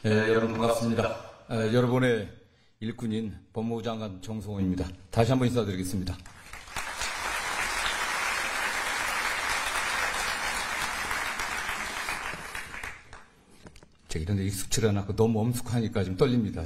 여러분 반갑습니다. 여러분의 일꾼인 법무부 장관 정성호입니다. 다시 한번 인사드리겠습니다. 제가 이런데 익숙치를 않았고 너무 엄숙하니까 좀 떨립니다.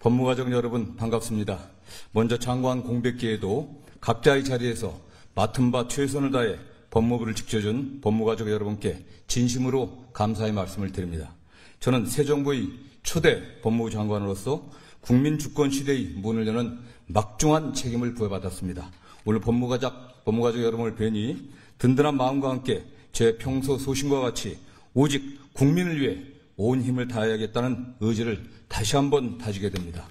법무가족 여러분 반갑습니다. 먼저 장관 공백기에도 각자의 자리에서 맡은 바 최선을 다해 법무부를 지켜준 법무가족 여러분께 진심으로 감사의 말씀을 드립니다. 저는 새 정부의 초대 법무부 장관으로서 국민 주권 시대의 문을 여는 막중한 책임을 부여받았습니다. 오늘 법무가족 여러분을 뵈니 든든한 마음과 함께 제 평소 소신과 같이 오직 국민을 위해 온 힘을 다해야겠다는 의지를 다시 한번 다지게 됩니다.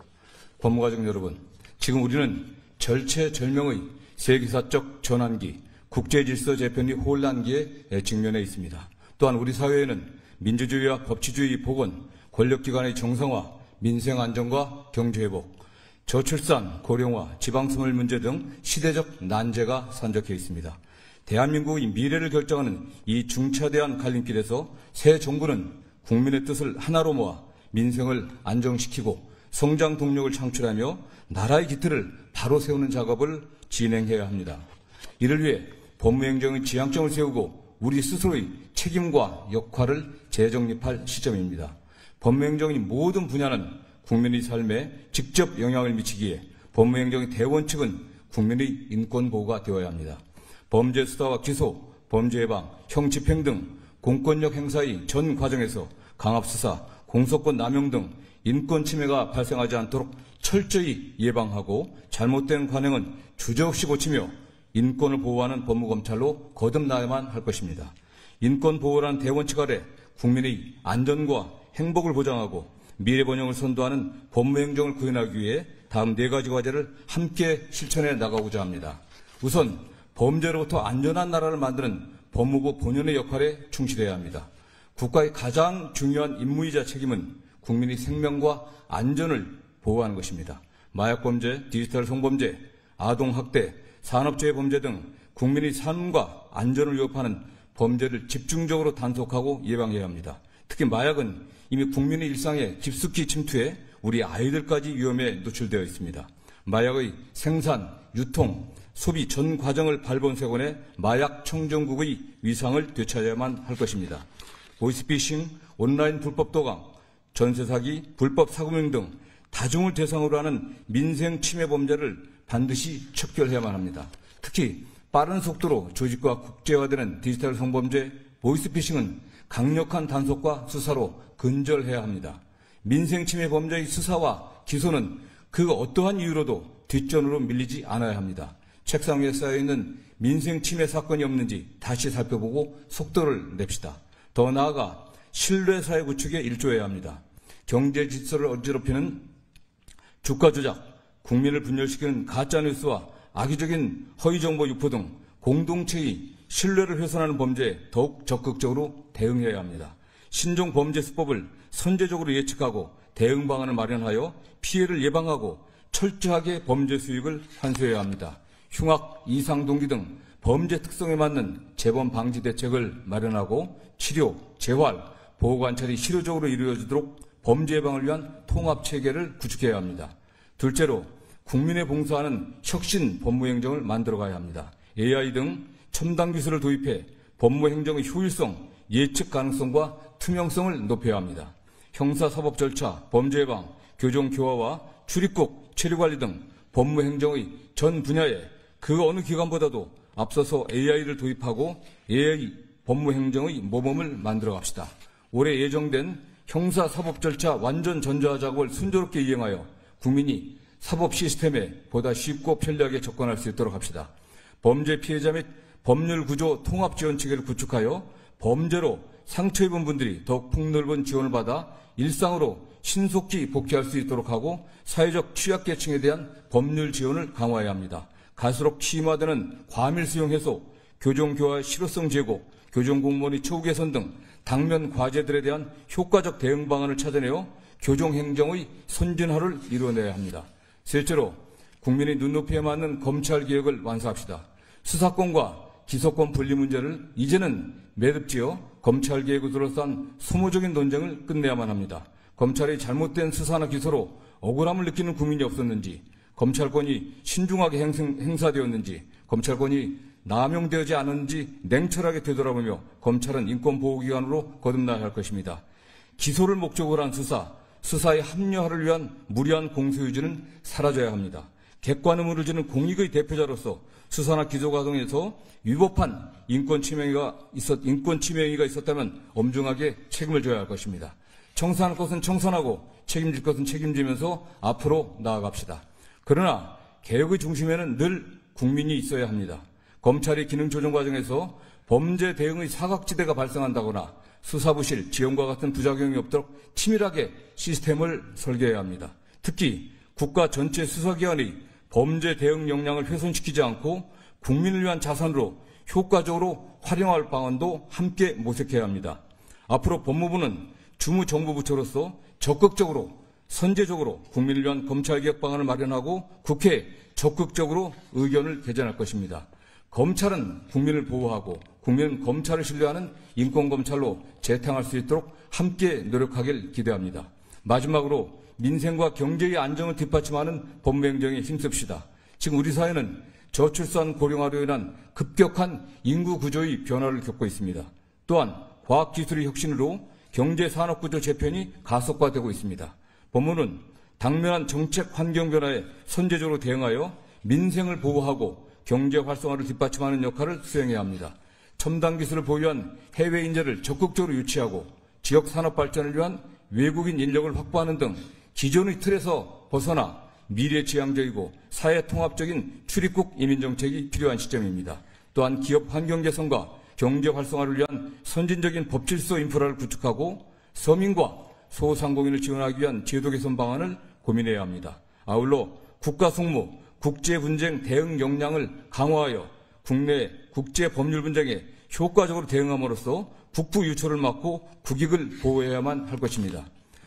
법무가족 여러분, 지금 우리는 절체절명의 세계사적 전환기, 국제질서 재편이 혼란기에 직면해 있습니다. 또한 우리 사회에는 민주주의와 법치주의 복원, 권력기관의 정상화, 민생 안정과 경제회복, 저출산, 고령화, 지방소멸 문제 등 시대적 난제가 산적해 있습니다. 대한민국의 미래를 결정하는 이 중차대한 갈림길에서 새 정부는 국민의 뜻을 하나로 모아 민생을 안정시키고 성장 동력을 창출하며 나라의 기틀을 바로 세우는 작업을 진행해야 합니다. 이를 위해 법무행정의 지향점을 세우고 우리 스스로의 책임과 역할을 재정립할 시점입니다. 법무행정의 모든 분야는 국민의 삶에 직접 영향을 미치기에 법무행정의 대원칙은 국민의 인권보호가 되어야 합니다. 범죄 수사와 기소, 범죄 예방, 형 집행 등 공권력 행사의 전 과정에서 강압수사, 공소권 남용 등 인권 침해가 발생하지 않도록 철저히 예방하고 잘못된 관행은 주저없이 고치며 인권을 보호하는 법무검찰로 거듭나야만 할 것입니다. 인권보호라는 대원칙 아래 국민의 안전과 행복을 보장하고 미래번영을 선도하는 법무행정을 구현하기 위해 다음 4가지 과제를 함께 실천해 나가고자 합니다. 우선 범죄로부터 안전한 나라를 만드는 법무부 본연의 역할에 충실해야 합니다. 국가의 가장 중요한 임무이자 책임은 국민의 생명과 안전을 보호하는 것입니다. 마약범죄, 디지털 성범죄, 아동학대, 산업재해 범죄 등 국민의 삶과 안전을 위협하는 범죄를 집중적으로 단속하고 예방해야 합니다. 특히 마약은 이미 국민의 일상에 깊숙이 침투해 우리 아이들까지 위험에 노출되어 있습니다. 마약의 생산, 유통, 소비 전 과정을 발본색원해 마약 청정국의 위상을 되찾아야만 할 것입니다. 보이스피싱, 온라인 불법 도강, 전세 사기, 불법 사금융 등 다중을 대상으로 하는 민생 침해 범죄를 반드시 척결해야만 합니다. 특히 빠른 속도로 조직과 국제화되는 디지털 성범죄, 보이스피싱은 강력한 단속과 수사로 근절해야 합니다. 민생 침해 범죄의 수사와 기소는 그 어떠한 이유로도 뒷전으로 밀리지 않아야 합니다. 책상 위에 쌓여있는 민생 침해 사건이 없는지 다시 살펴보고 속도를 냅시다. 더 나아가 신뢰사회 구축에 일조해야 합니다. 경제 질서를 어지럽히는 주가 조작, 국민을 분열시키는 가짜뉴스와 악의적인 허위정보 유포 등 공동체의 신뢰를 훼손하는 범죄에 더욱 적극적으로 대응해야 합니다. 신종범죄수법을 선제적으로 예측하고 대응 방안을 마련하여 피해를 예방하고 철저하게 범죄 수익을 환수해야 합니다. 흉악, 이상동기 등 범죄 특성에 맞는 재범 방지 대책을 마련하고 치료, 재활, 보호관찰이 실효적으로 이루어지도록 범죄 예방을 위한 통합체계를 구축해야 합니다. 둘째로 국민에 봉사하는 혁신 법무행정을 만들어가야 합니다. AI 등 첨단 기술을 도입해 법무행정의 효율성, 예측 가능성과 투명성을 높여야 합니다. 형사사법 절차, 범죄 예방, 교정 교화와 출입국, 체류관리 등 법무행정의 전 분야에 그 어느 기관보다도 앞서서 AI를 도입하고 AI 법무행정의 모범을 만들어 갑시다. 올해 예정된 형사사법 절차 완전 전자화 작업을 순조롭게 이행하여 국민이 사법 시스템에 보다 쉽고 편리하게 접근할 수 있도록 합시다. 범죄 피해자 및 법률 구조 통합 지원 체계를 구축하여 범죄로 상처 입은 분들이 더욱 폭넓은 지원을 받아 일상으로 신속히 복귀할 수 있도록 하고 사회적 취약계층에 대한 법률 지원을 강화해야 합니다. 갈수록 심화되는 과밀 수용 해소, 교정교화 실효성 제고, 교정공무원의 처우 개선 등 당면 과제들에 대한 효과적 대응 방안을 찾아내어 교정행정의 선진화를 이뤄내야 합니다. 셋째로 국민의 눈높이에 맞는 검찰개혁을 완수합시다. 수사권과 기소권 분리 문제를 이제는 매듭지어 검찰개혁을 둘러싼 소모적인 논쟁을 끝내야만 합니다. 검찰의 잘못된 수사나 기소로 억울함을 느끼는 국민이 없었는지, 검찰권이 신중하게 행사되었는지, 검찰권이 남용되지 않았는지 냉철하게 되돌아보며 검찰은 인권보호기관으로 거듭나야 할 것입니다. 기소를 목적으로 한 수사의 합리화를 위한 무리한 공소유지는 사라져야 합니다. 객관음을 주는 공익의 대표자로서 수사나 기소 과정에서 위법한 인권침해가 있었다면 엄중하게 책임을 져야 할 것입니다. 청산할 것은 청산하고 책임질 것은 책임지면서 앞으로 나아갑시다. 그러나 개혁의 중심에는 늘 국민이 있어야 합니다. 검찰의 기능 조정 과정에서 범죄 대응의 사각지대가 발생한다거나 수사부실, 지원과 같은 부작용이 없도록 치밀하게 시스템을 설계해야 합니다. 특히 국가 전체 수사기관의 범죄 대응 역량을 훼손시키지 않고 국민을 위한 자산으로 효과적으로 활용할 방안도 함께 모색해야 합니다. 앞으로 법무부는 주무정부부처로서 적극적으로 선제적으로 국민을 위한 검찰개혁 방안을 마련하고 국회에 적극적으로 의견을 개진할 것입니다. 검찰은 국민을 보호하고 국민은 검찰을 신뢰하는 인권검찰로 재탕할 수 있도록 함께 노력하길 기대합니다. 마지막으로 민생과 경제의 안정을 뒷받침하는 법무행정에 힘씁시다. 지금 우리 사회는 저출산 고령화로 인한 급격한 인구 구조의 변화를 겪고 있습니다. 또한 과학기술의 혁신으로 경제산업구조 재편이 가속화되고 있습니다. 법무부는 당면한 정책 환경 변화에 선제적으로 대응하여 민생을 보호하고 경제 활성화를 뒷받침하는 역할을 수행해야 합니다. 첨단 기술을 보유한 해외 인재를 적극적으로 유치하고 지역 산업 발전을 위한 외국인 인력을 확보하는 등 기존의 틀에서 벗어나 미래지향적이고 사회통합적인 출입국 이민정책이 필요한 시점입니다. 또한 기업 환경 개선과 경제 활성화를 위한 선진적인 법질서 인프라를 구축하고 서민과 소상공인을 지원하기 위한 제도 개선 방안을 고민해야 합니다. 아울러 국가 속무, 국제 분쟁 대응 역량을 강화하여 국내 국제 법률 분쟁에 효과적으로 대응함으로써 국부 유출을 막고 국익을 보호해야만 할 것입니다.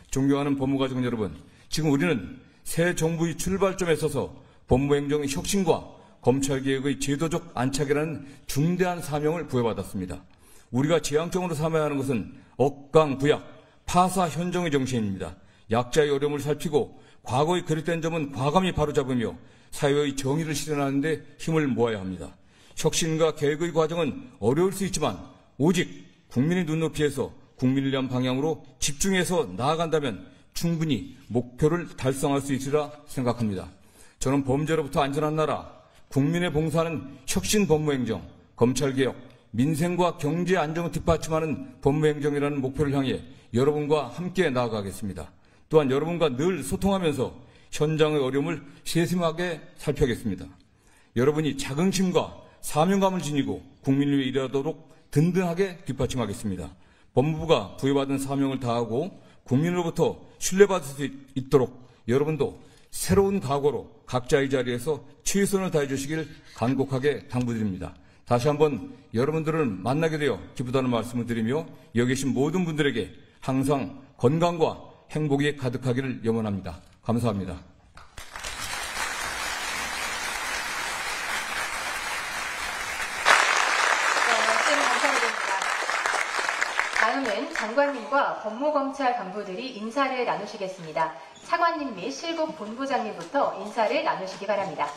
존경하는 법무가족 여러분, 지금 우리는 새 정부의 출발점에 서서 법무행정의 혁신과 검찰개혁의 제도적 안착이라는 중대한 사명을 부여받았습니다. 우리가 지향적으로 삼아야 하는 것은 억강부약, 파사현정의 정신입니다. 약자의 어려움을 살피고 과거의 그릇된 점은 과감히 바로잡으며 사회의 정의를 실현하는 데 힘을 모아야 합니다. 혁신과 개혁의 과정은 어려울 수 있지만 오직 국민의 눈높이에서 국민을 위한 방향으로 집중해서 나아간다면 충분히 목표를 달성할 수 있으리라 생각합니다. 저는 범죄로부터 안전한 나라, 국민의 봉사하는 혁신 법무행정, 검찰개혁, 민생과 경제 안정을 뒷받침하는 법무행정이라는 목표를 향해 여러분과 함께 나아가겠습니다. 또한 여러분과 늘 소통하면서 현장의 어려움을 세심하게 살펴겠습니다. 여러분이 자긍심과 사명감을 지니고 국민을 위해 일하도록 든든하게 뒷받침하겠습니다. 법무부가 부여받은 사명을 다하고 국민으로부터 신뢰받을 수 있도록 여러분도 새로운 각오로 각자의 자리에서 최선을 다해 주시길 간곡하게 당부드립니다. 다시 한번 여러분들을 만나게 되어 기쁘다는 말씀을 드리며 여기 계신 모든 분들에게 항상 건강과 행복이 가득하기를 염원합니다. 감사합니다. 말씀 감사드립니다. 다음은 장관님과 법무검찰 간부들이 인사를 나누시겠습니다. 차관님 및 실국 본부장님부터 인사를 나누시기 바랍니다.